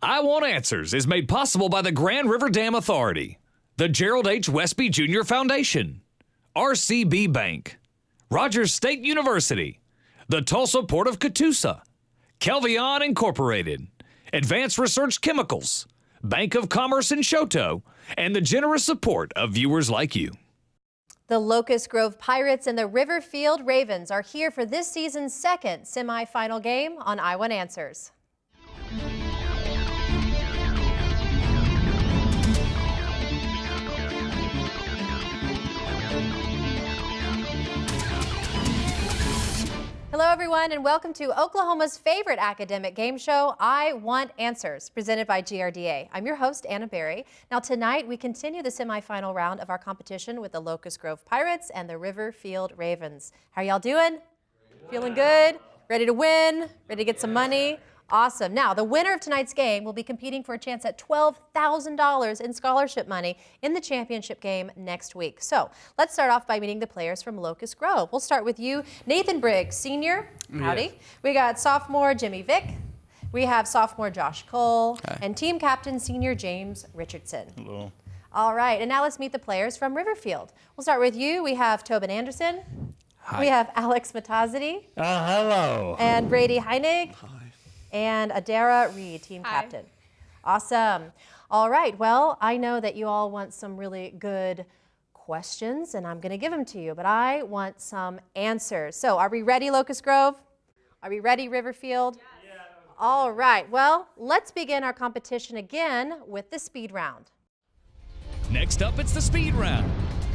I Want Answers is made possible by the Grand River Dam Authority, the Gerald H. Westby Jr. Foundation, RCB Bank, Rogers State University, the Tulsa Port of Catoosa, Kelvion Incorporated, Advanced Research Chemicals, Bank of Commerce in Chouteau, and the generous support of viewers like you. The Locust Grove Pirates and the Riverfield Ravens are here for this season's second semifinal game on I Want Answers. Hello, everyone, and welcome to Oklahoma's favorite academic game show, I Want Answers, presented by GRDA. I'm your host, Anna Berry. Now, tonight, we continue the semifinal round of our competition with the Locust Grove Pirates and the Riverfield Ravens. How are y'all doing? Feeling good? Ready to win? Ready to get some money? Awesome. Now, the winner of tonight's game will be competing for a chance at $12,000 in scholarship money in the championship game next week. So let's start off by meeting the players from Locust Grove. We'll start with you, Nathan Briggs, senior. Howdy. Yes. We got sophomore Jimmy Vick. We have sophomore Josh Cole. Hi. And team captain senior James Richardson. Hello. All right, and now let's meet the players from Riverfield. We'll start with you. We have Tobin Anderson. Hi. We have Alex Matazzi. Hello. And Brady Heinig. Hi. And Adara Reed, team Hi. captain. Awesome. All right, well, I know that you all want some really good questions, and I'm going to give them to you, but I want some answers. So are we ready, Locust Grove? Are we ready, Riverfield? Yes. Yeah. All right, well, let's begin our competition again with the speed round. Next up, it's the speed round.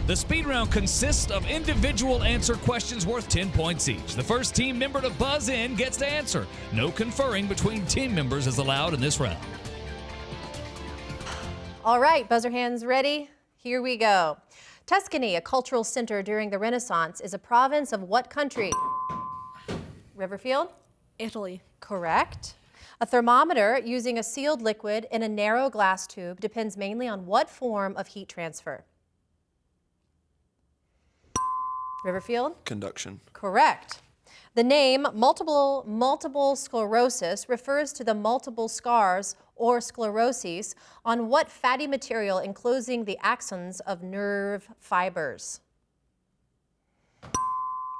The speed round consists of individual answer questions worth 10 points each. The first team member to buzz in gets to answer. No conferring between team members is allowed in this round. All right, buzzer hands ready? Here we go. Tuscany, a cultural center during the Renaissance, is a province of what country? Riverfield? Italy. Correct. A thermometer using a sealed liquid in a narrow glass tube depends mainly on what form of heat transfer? Riverfield? Conduction. Correct. The name multiple sclerosis refers to the multiple scars or scleroses on what fatty material enclosing the axons of nerve fibers?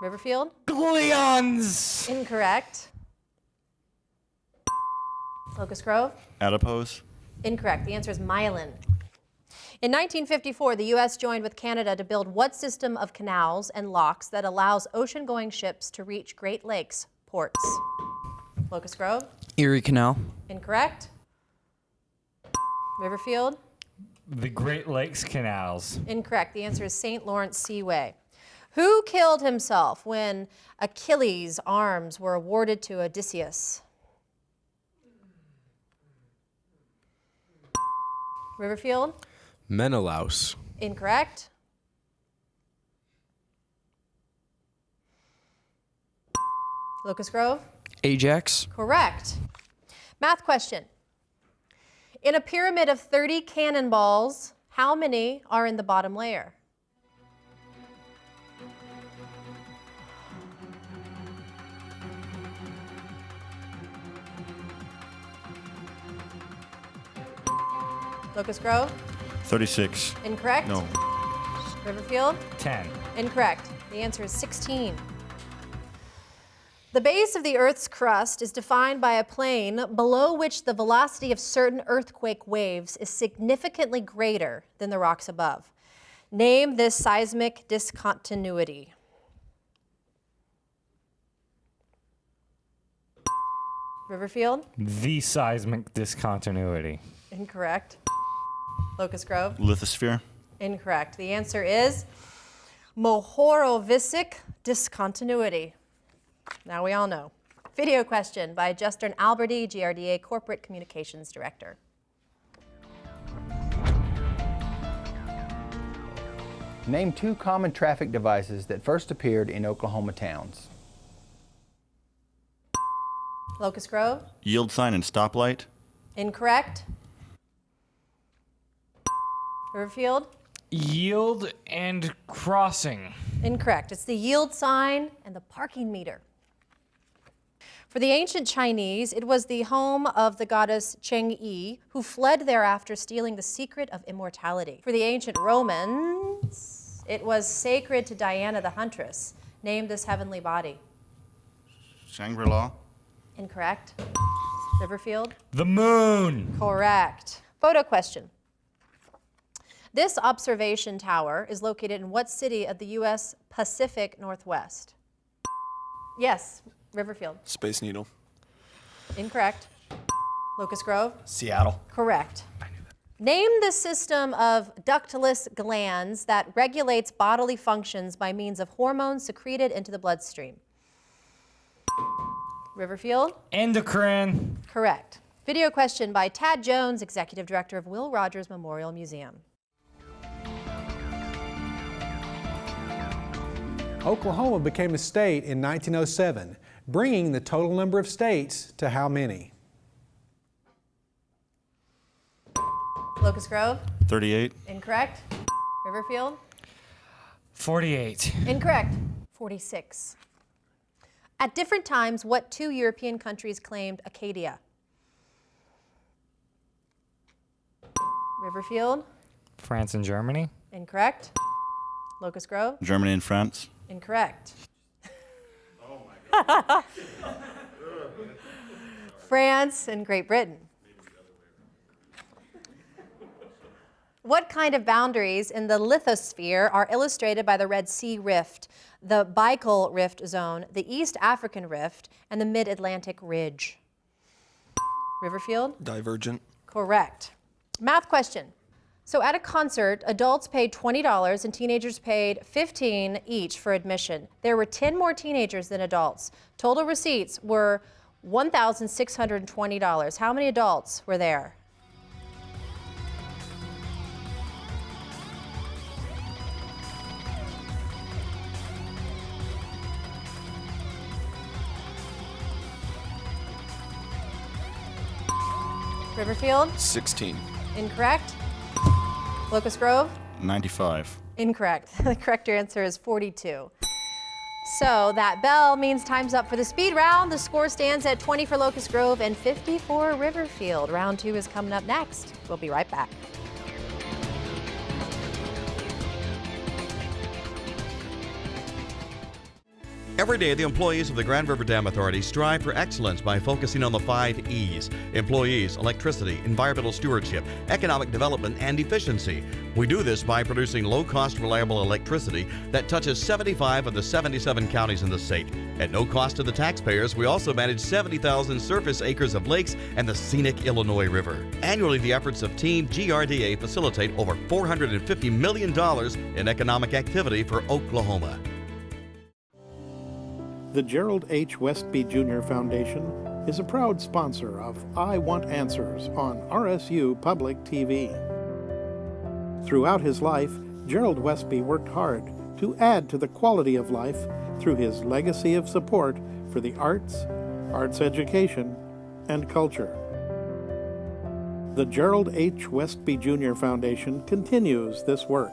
Riverfield? Glions. Incorrect. Locust Grove? Adipose. Incorrect. The answer is myelin. In 1954, the U.S. joined with Canada to build what system of canals and locks that allows ocean-going ships to reach Great Lakes ports? Locust Grove? Erie Canal. Incorrect. Riverfield? The Great Lakes Canals. Incorrect. The answer is St. Lawrence Seaway. Who killed himself when Achilles' arms were awarded to Odysseus? Riverfield? Menelaus. Incorrect. Locust Grove? Ajax. Correct. Math question. In a pyramid of 30 cannonballs, how many are in the bottom layer? Locust Grove? 36. Incorrect. No. Riverfield? 10. Incorrect. The answer is 16. The base of the Earth's crust is defined by a plane below which the velocity of certain earthquake waves is significantly greater than the rocks above. Name this seismic discontinuity. Riverfield? The seismic discontinuity. Incorrect. Locust Grove? Lithosphere. Incorrect. The answer is Mohorovičić discontinuity. Now we all know. Video question by Justin Alberty, GRDA Corporate Communications Director. Name two common traffic devices that first appeared in Oklahoma towns. Locust Grove? Yield sign and stoplight. Incorrect. Riverfield? Yield and crossing. Incorrect. It's the yield sign and the parking meter. For the ancient Chinese, it was the home of the goddess Chang'e, who fled there after stealing the secret of immortality. For the ancient Romans, it was sacred to Diana the Huntress. Name this heavenly body. Shangri-La. Incorrect. Riverfield. The moon. Correct. Photo question. This observation tower is located in what city of the U.S. Pacific Northwest? Yes, Riverfield. Space Needle. Incorrect. Locust Grove. Seattle. Correct. Name the system of ductless glands that regulates bodily functions by means of hormones secreted into the bloodstream. Riverfield. Endocrine. Correct. Video question by Tad Jones, Executive Director of Will Rogers Memorial Museum. Oklahoma became a state in 1907, bringing the total number of states to how many? Locust Grove. 38. Incorrect. Riverfield. 48. Incorrect. 46. At different times, what two European countries claimed Acadia? Riverfield. France and Germany. Incorrect. Locust Grove. Germany and France. Incorrect. Oh my God. France and Great Britain. What kind of boundaries in the lithosphere are illustrated by the Red Sea Rift, the Baikal Rift Zone, the East African Rift, and the Mid-Atlantic Ridge? Riverfield? Divergent. Correct. Math question. So at a concert, adults paid $20 and teenagers paid $15 each for admission. There were 10 more teenagers than adults. Total receipts were $1,620. How many adults were there? Riverfield? 16. Incorrect. Locust Grove? 95. Incorrect. The correct answer is 42. So that bell means time's up for the speed round. The score stands at 20 for Locust Grove and 50 for Riverfield. Round 2 is coming up next. We'll be right back. Every day, the employees of the Grand River Dam Authority strive for excellence by focusing on the 5 E's: employees, electricity, environmental stewardship, economic development, and efficiency. We do this by producing low-cost, reliable electricity that touches 75 of the 77 counties in the state. At no cost to the taxpayers, we also manage 70,000 surface acres of lakes and the scenic Illinois River. Annually, the efforts of Team GRDA facilitate over $450 million in economic activity for Oklahoma. The Gerald H. Westby Jr. Foundation is a proud sponsor of I Want Answers on RSU Public TV. Throughout his life, Gerald Westby worked hard to add to the quality of life through his legacy of support for the arts, arts education, and culture. The Gerald H. Westby Jr. Foundation continues this work.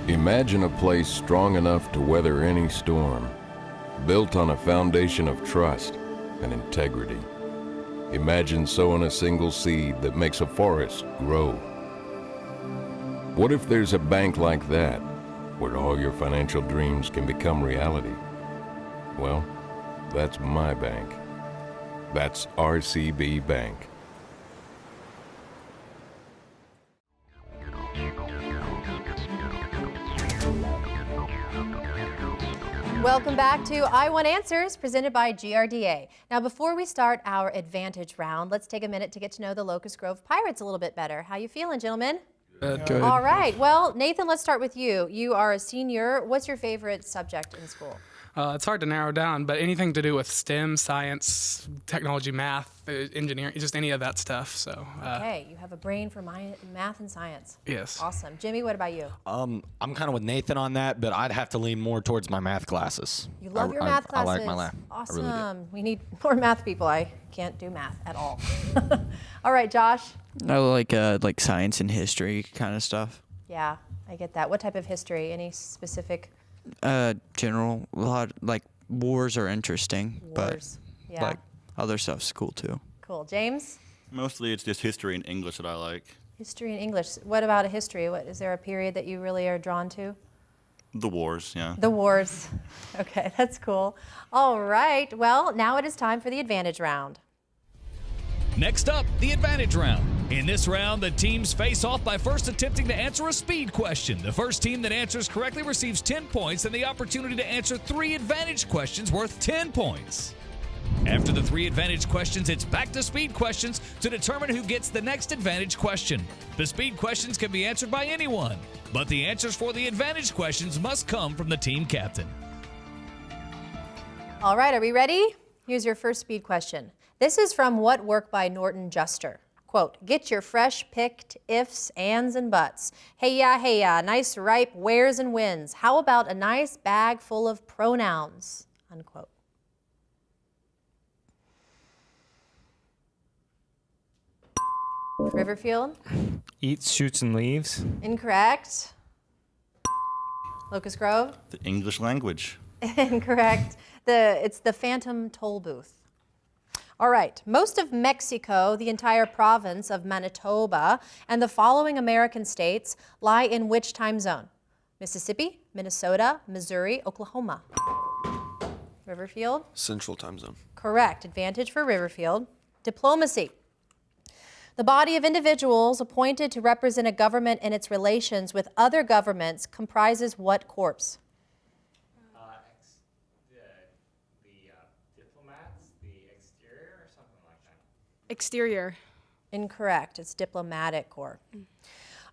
Imagine a place strong enough to weather any storm, built on a foundation of trust and integrity. Imagine sowing a single seed that makes a forest grow. What if there's a bank like that, where all your financial dreams can become reality? Well, that's my bank. That's RCB Bank. Welcome back to I Want Answers, presented by GRDA. Now, before we start our advantage round, let's take a minute to get to know the Locust Grove Pirates a little bit better. How you feeling, gentlemen? Good. All right. Well, Nathan, let's start with you. You are a senior. What's your favorite subject in school? It's hard to narrow down, but anything to do with STEM, science, technology, math, engineering, just any of that stuff. So. Okay, you have a brain for math and science. Yes. Awesome. Jimmy, what about you? I'm kind of with Nathan on that, but I'd have to lean more towards my math classes. You love your math classes. I like my math. Awesome. I really do. We need more math people. I can't do math at all. All right, Josh. I like science and history kind of stuff. Yeah, I get that. What type of history? Any specific? General, a lot like wars are interesting, Wars. but Yeah. like other stuff's cool too. Cool. James? Mostly it's just history and English that I like. History and English. What about a history? What is there a period that you really are drawn to? The wars, yeah. The wars. Okay, that's cool. All right. Well, now it is time for the advantage round. Next up, the advantage round. In this round, the teams face off by first attempting to answer a speed question. The first team that answers correctly receives 10 points and the opportunity to answer 3 advantage questions worth 10 points. After the 3 advantage questions, it's back to speed questions to determine who gets the next advantage question. The speed questions can be answered by anyone, but the answers for the advantage questions must come from the team captain. All right, are we ready? Here's your first speed question. This is from What Work by Norton Juster. Quote, get your fresh picked ifs, ands, and buts. Hey ya, nice ripe wheres and wins. How about a nice bag full of pronouns? Unquote. Riverfield? Eats, shoots, and leaves. Incorrect. Locust Grove? The English language. Incorrect. It's the Phantom Toll Booth. All right. Most of Mexico, the entire province of Manitoba, and the following American states lie in which time zone? Mississippi, Minnesota, Missouri, Oklahoma. Riverfield? Central time zone. Correct. Advantage for Riverfield. Diplomacy. The body of individuals appointed to represent a government in its relations with other governments comprises what corps? The diplomats, the exterior, or something like that. Exterior. Incorrect. It's diplomatic corps.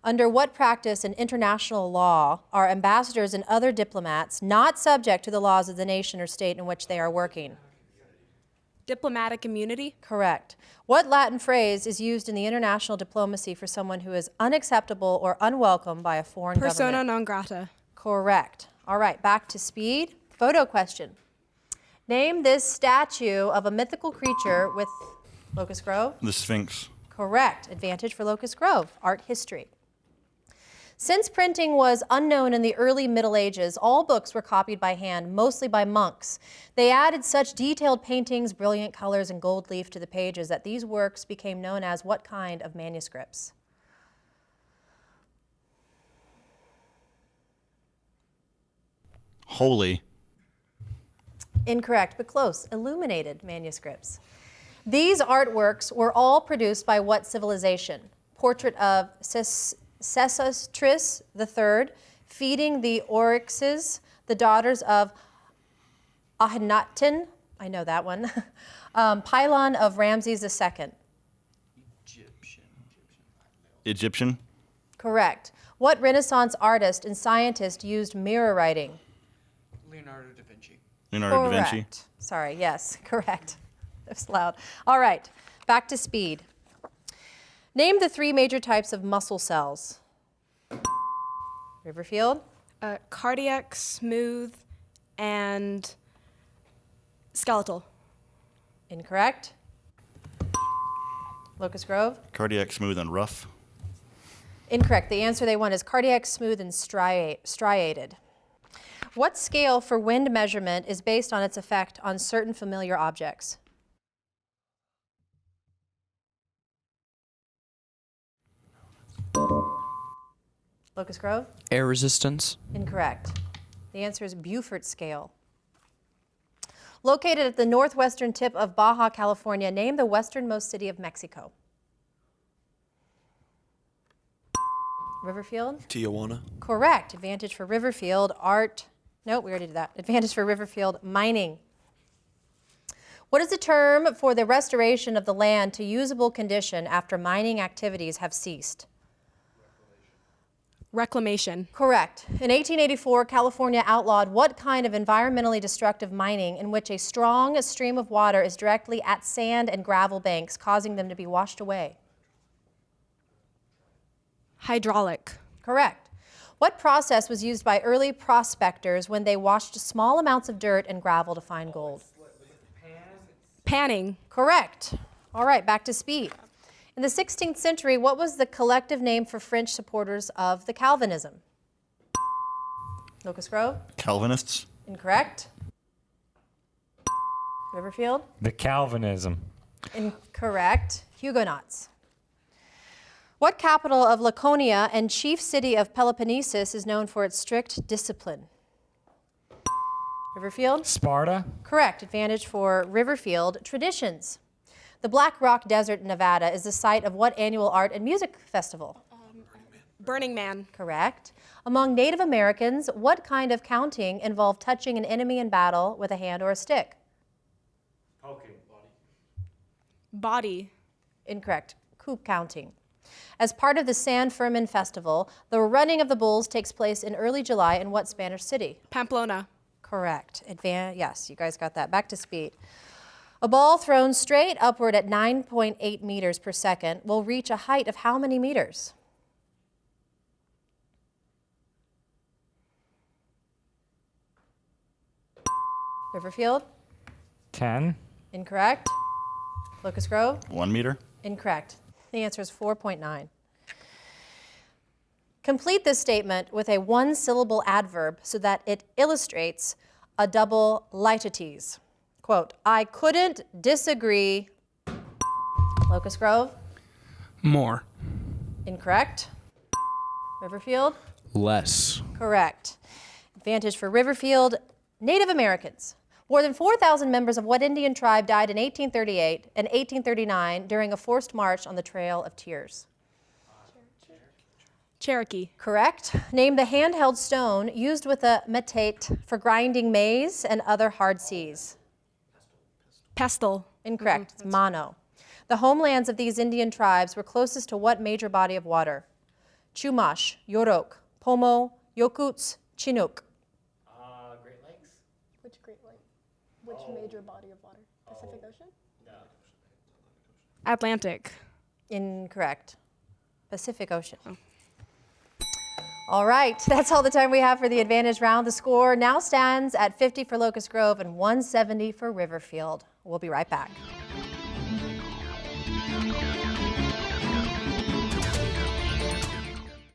Under what practice in international law are ambassadors and other diplomats not subject to the laws of the nation or state in which they are working? Diplomatic immunity. Correct. What Latin phrase is used in the international diplomacy for someone who is unacceptable or unwelcome by a foreign Persona government? non grata. Correct. All right, back to speed. Photo question. Name this statue of a mythical creature with Locust Grove. The Sphinx. Correct. Advantage for Locust Grove. Art history. Since printing was unknown in the early Middle Ages, all books were copied by hand, mostly by monks. They added such detailed paintings, brilliant colors, and gold leaf to the pages that these works became known as what kind of manuscripts? Holy. Incorrect, but close. Illuminated manuscripts. These artworks were all produced by what civilization? Portrait of Sesostris III, feeding the Oryxes, the daughters of Ahnaten, I know that one, pylon of Ramses II. Egyptian. Correct. What Renaissance artist and scientist used mirror writing? Leonardo da Vinci. Leonardo da Vinci. Correct. Sorry, yes, correct. That was loud. All right, back to speed. Name the 3 major types of muscle cells. Riverfield? Cardiac, smooth, and skeletal. Incorrect. Locust Grove? Cardiac, smooth, and rough. Incorrect. The answer they want is cardiac, smooth, and striated. What scale for wind measurement is based on its effect on certain familiar objects? Locust Grove? Air resistance. Incorrect. The answer is Beaufort scale. Located at the northwestern tip of Baja California, name the westernmost city of Mexico. Riverfield? Tijuana. Correct. Advantage for Riverfield. Art. Nope, we already did that. Advantage for Riverfield. Mining. What is the term for the restoration of the land to usable condition after mining activities have ceased? Reclamation. Correct. In 1884, California outlawed what kind of environmentally destructive mining in which a strong stream of water is directly at sand and gravel banks, causing them to be washed away? Hydraulic. Correct. What process was used by early prospectors when they washed small amounts of dirt and gravel to find gold? Panning. Correct. All right, back to speed. In the 16th century, what was the collective name for French supporters of the Calvinism? Locust Grove? Calvinists. Incorrect. Riverfield? The Calvinism. Incorrect. Huguenots. What capital of Laconia and chief city of Peloponnesus is known for its strict discipline? Riverfield? Sparta. Correct. Advantage for Riverfield. Traditions. The Black Rock Desert in Nevada is the site of what annual art and music festival? Burning Man. Correct. Among Native Americans, what kind of counting involved touching an enemy in battle with a hand or a stick? Poking. Body. Incorrect. Coup counting. As part of the San Fermin Festival, the running of the bulls takes place in early July in what Spanish city? Pamplona. Correct. Yes, you guys got that. Back to speed. A ball thrown straight upward at 9.8 meters per second will reach a height of how many meters? Riverfield? 10. Incorrect. Locust Grove? 1 meter. Incorrect. The answer is 4.9. Complete this statement with a one-syllable adverb so that it illustrates a double litetes. Quote, I couldn't disagree. Locust Grove? More. Incorrect. Riverfield? Less. Correct. Advantage for Riverfield. Native Americans. More than 4,000 members of what Indian tribe died in 1838 and 1839 during a forced march on the Trail of Tears? Cherokee. Correct. Name the handheld stone used with a metate for grinding maize and other hard seas. Pestle. Incorrect. It's mono. The homelands of these Indian tribes were closest to what major body of water? Chumash, Yorok, Pomo, Yokuts, Chinook. Great Lakes. Which Great Lake? Which major body of water? Pacific Ocean? No. Atlantic. Incorrect. Pacific Ocean. All right, that's all the time we have for the advantage round. The score now stands at 50 for Locust Grove and 170 for Riverfield. We'll be right back.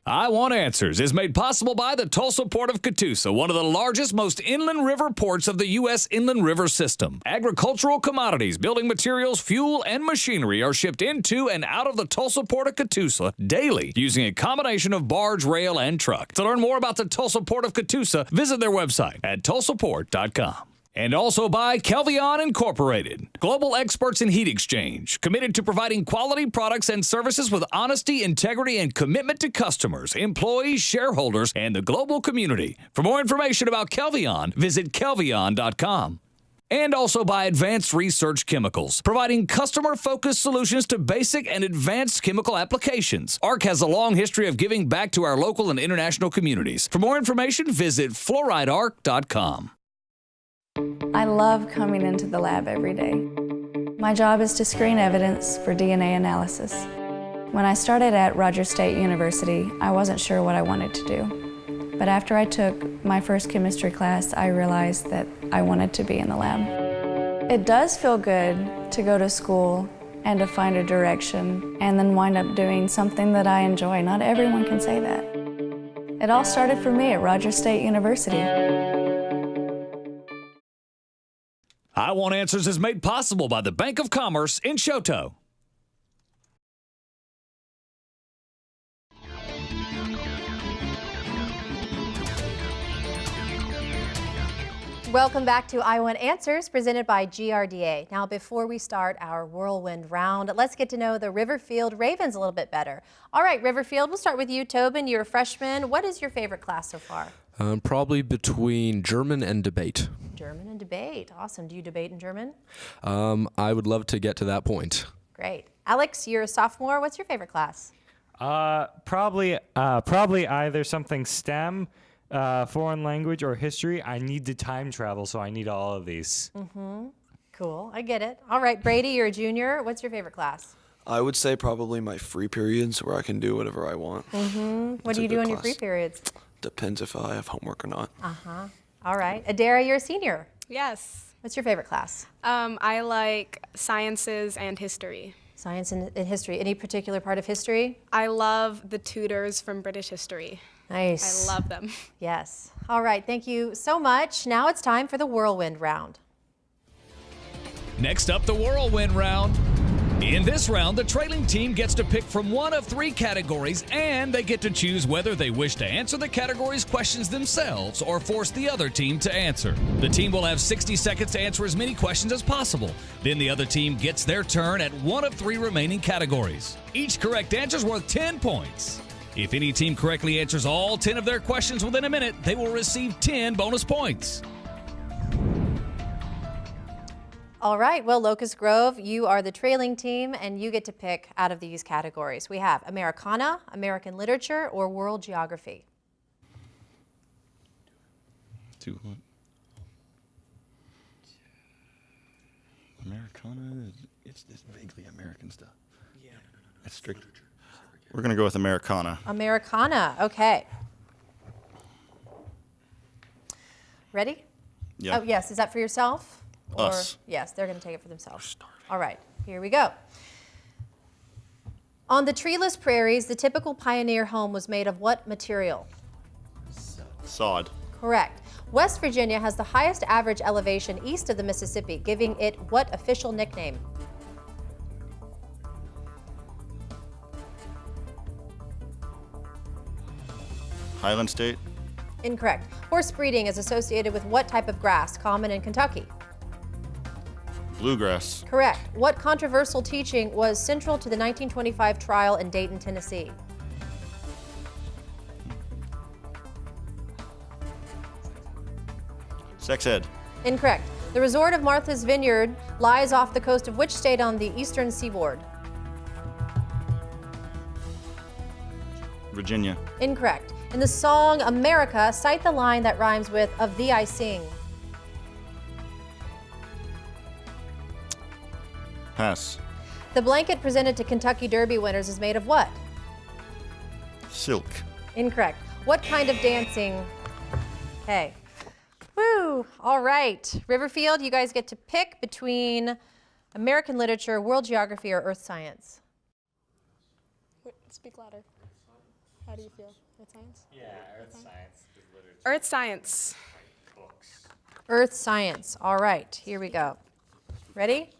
I Want Answers is made possible by the Tulsa Port of Catoosa, one of the largest, most inland river ports of the U.S. inland river system. Agricultural commodities, building materials, fuel, and machinery are shipped into and out of the Tulsa Port of Catoosa daily using a combination of barge, rail, and truck. To learn more about the Tulsa Port of Catoosa, visit their website at tulsaport.com. And also by Kelvion Incorporated, global experts in heat exchange, committed to providing quality products and services with honesty, integrity, and commitment to customers, employees, shareholders, and the global community. For more information about Kelvion, visit kelvion.com. And also by Advanced Research Chemicals, providing customer-focused solutions to basic and advanced chemical applications. ARC has a long history of giving back to our local and international communities. For more information, visit fluoridearc.com. I love coming into the lab every day. My job is to screen evidence for DNA analysis. When I started at Rogers State University, I wasn't sure what I wanted to do. But after I took my first chemistry class, I realized that I wanted to be in the lab. It does feel good to go to school and to find a direction and then wind up doing something that I enjoy. Not everyone can say that. It all started for me at Rogers State University. I Want Answers is made possible by the Bank of Commerce in Chouteau. Welcome back to I Want Answers, presented by GRDA. Now, before we start our whirlwind round, let's get to know the Riverfield Ravens a little bit better. All right, Riverfield, we'll start with you, Tobin. You're a freshman. What is your favorite class so far? Probably between German and debate. German and debate. Awesome. Do you debate in German? I would love to get to that point. Great. Alex, you're a sophomore. What's your favorite class? Probably either something STEM, foreign language, or history. I need to time travel, so I need all of these. Cool. I get it. All right, Brady, you're a junior. What's your favorite class? I would say probably my free periods where I can do whatever I want. What do you do in your free periods? Depends if I have homework or not. All right. Adara, you're a senior. Yes. What's your favorite class? I like sciences and history. Science and history. Any particular part of history? I love the tutors from British history. Nice. I love them. Yes. All right, thank you so much. Now it's time for the whirlwind round. Next up, the whirlwind round. In this round, the trailing team gets to pick from one of 3 categories, and they get to choose whether they wish to answer the category's questions themselves or force the other team to answer. The team will have 60 seconds to answer as many questions as possible. Then the other team gets their turn at one of 3 remaining categories. Each correct answer is worth 10 points. If any team correctly answers all 10 of their questions within a minute, they will receive 10 bonus points. All right, well, Locust Grove, you are the trailing team, and you get to pick out of these categories. We have Americana, American Literature, or World Geography. Americana, it's this vaguely American stuff. Yeah. That's strict. We're going to go with Americana. Americana, okay. Ready? Yeah. Oh, yes, is that for yourself? Or, Us. yes, they're going to take it for themselves. All right, here we go. On the treeless prairies, the typical pioneer home was made of what material? Sod. Correct. West Virginia has the highest average elevation east of the Mississippi, giving it what official nickname? Highland State. Incorrect. Horse breeding is associated with what type of grass, common in Kentucky? Bluegrass. Correct. What controversial teaching was central to the 1925 trial in Dayton, Tennessee? Sex ed. Incorrect. The resort of Martha's Vineyard lies off the coast of which state on the eastern seaboard? Virginia. Incorrect. In the song America, cite the line that rhymes with "Of Thee I Sing." Pass. The blanket presented to Kentucky Derby winners is made of what? Silk. Incorrect. What kind of dancing? Okay. Woo! All right. Riverfield, you guys get to pick between American Literature, World Geography, or Earth Science. Wait, speak louder. How do you feel? Earth Science? Yeah, Earth Science is literature. Earth Science. Earth Science. All right. Here we go. Ready?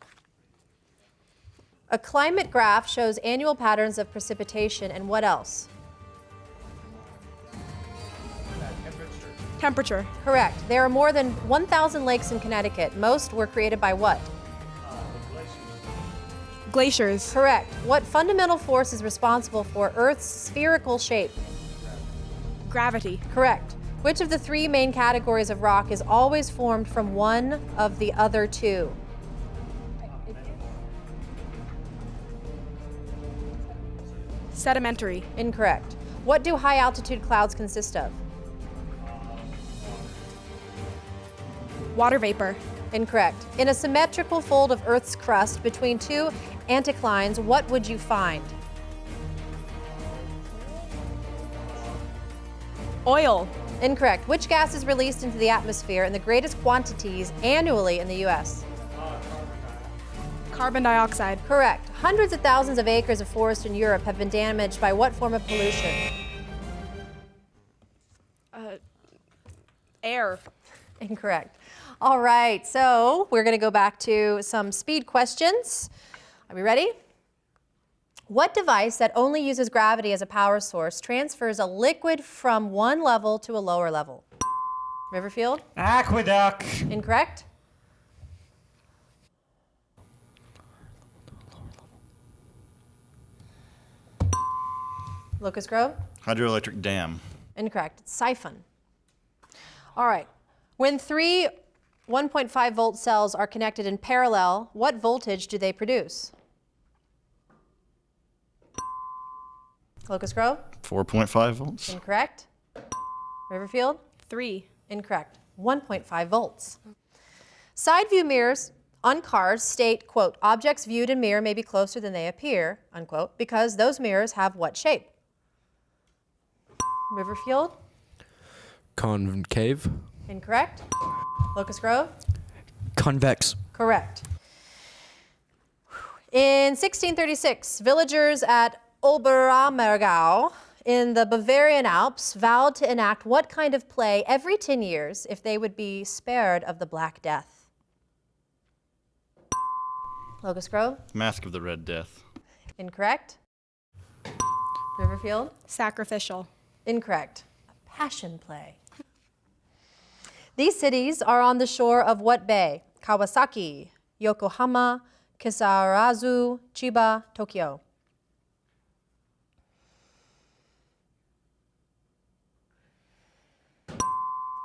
A climate graph shows annual patterns of precipitation and what else? Temperature. Correct. There are more than 1,000 lakes in Connecticut. Most were created by what? Glaciers. Correct. What fundamental force is responsible for Earth's spherical shape? Gravity. Correct. Which of the 3 main categories of rock is always formed from one of the other 2? Sedimentary. Incorrect. What do high altitude clouds consist of? Water vapor. Incorrect. In a symmetrical fold of Earth's crust between 2 anticlines, what would you find? Oil. Incorrect. Which gas is released into the atmosphere in the greatest quantities annually in the U.S.? Carbon dioxide. Correct. Hundreds of thousands of acres of forest in Europe have been damaged by what form of pollution? Air. Incorrect. All right, so we're going to go back to some speed questions. Are we ready? What device that only uses gravity as a power source transfers a liquid from one level to a lower level? Riverfield? Aqueduct. Incorrect. Locust Grove? Hydroelectric dam. Incorrect. It's siphon. All right. When 3 1.5 volt cells are connected in parallel, what voltage do they produce? Locust Grove? 4.5 volts. Incorrect. Riverfield? 3. Incorrect. 1.5 volts. Side view mirrors on cars state, quote, objects viewed in mirror may be closer than they appear, unquote, because those mirrors have what shape? Riverfield? Concave. Incorrect. Locust Grove? Convex. Correct. In 1636, villagers at Oberammergau in the Bavarian Alps vowed to enact what kind of play every 10 years if they would be spared of the Black Death? Locust Grove? Mask of the Red Death. Incorrect. Riverfield? Sacrificial. Incorrect. A passion play. These cities are on the shore of what bay? Kawasaki, Yokohama, Kisarazu, Chiba, Tokyo.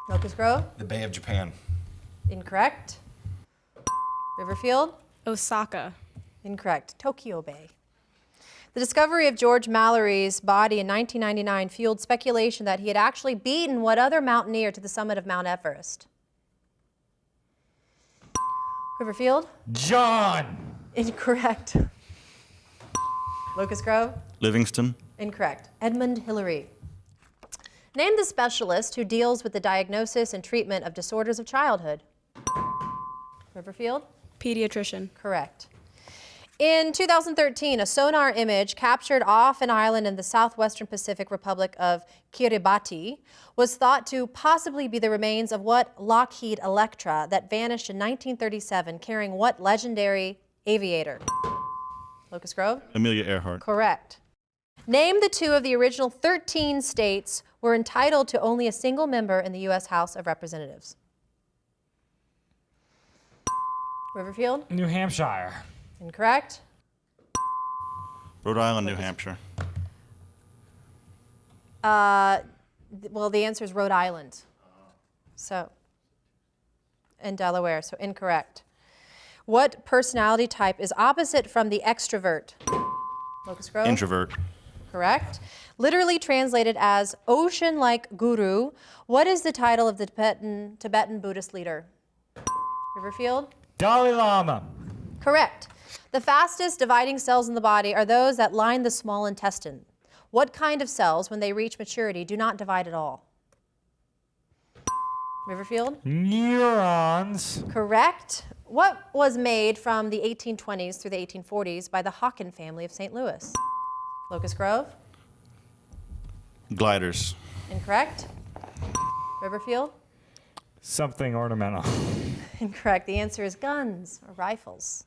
Locust Grove? The Bay of Japan. Incorrect. Riverfield? Osaka. Incorrect. Tokyo Bay. The discovery of George Mallory's body in 1999 fueled speculation that he had actually beaten what other mountaineer to the summit of Mount Everest? Riverfield? John. Incorrect. Locust Grove? Livingston. Incorrect. Edmund Hillary. Name the specialist who deals with the diagnosis and treatment of disorders of childhood. Riverfield? Pediatrician. Correct. In 2013, a sonar image captured off an island in the southwestern Pacific Republic of Kiribati was thought to possibly be the remains of what Lockheed Electra that vanished in 1937, carrying what legendary aviator? Locust Grove? Amelia Earhart. Correct. Name the two of the original 13 states were entitled to only a single member in the U.S. House of Representatives. Riverfield? New Hampshire. Incorrect. Rhode Island, New Hampshire. Well, the answer is Rhode Island. So, and Delaware, so incorrect. What personality type is opposite from the extrovert? Locust Grove? Introvert. Correct. Literally translated as ocean-like guru, what is the title of the Tibetan Buddhist leader? Riverfield? Dalai Lama. Correct. The fastest dividing cells in the body are those that line the small intestine. What kind of cells, when they reach maturity, do not divide at all? Riverfield? Neurons. Correct. What was made from the 1820s through the 1840s by the Hawken family of St. Louis? Locust Grove? Gliders. Incorrect. Riverfield? Something ornamental. Incorrect. The answer is guns or rifles.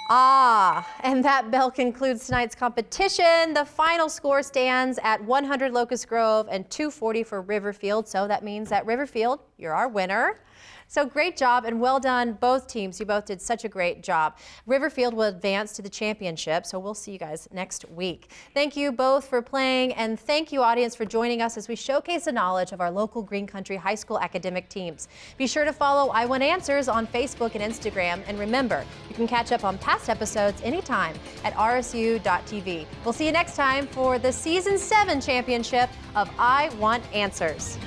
And that bell concludes tonight's competition. The final score stands at 100 Locust Grove and 240 for Riverfield. So that means that Riverfield, you're our winner. So great job and well done, both teams. You both did such a great job. Riverfield will advance to the championship, so we'll see you guys next week. Thank you both for playing, and thank you, audience, for joining us as we showcase the knowledge of our local Green Country High School academic teams. Be sure to follow I Want Answers on Facebook and Instagram, and remember, you can catch up on past episodes anytime at rsu.tv. We'll see you next time for the Season 7 championship of I Want Answers.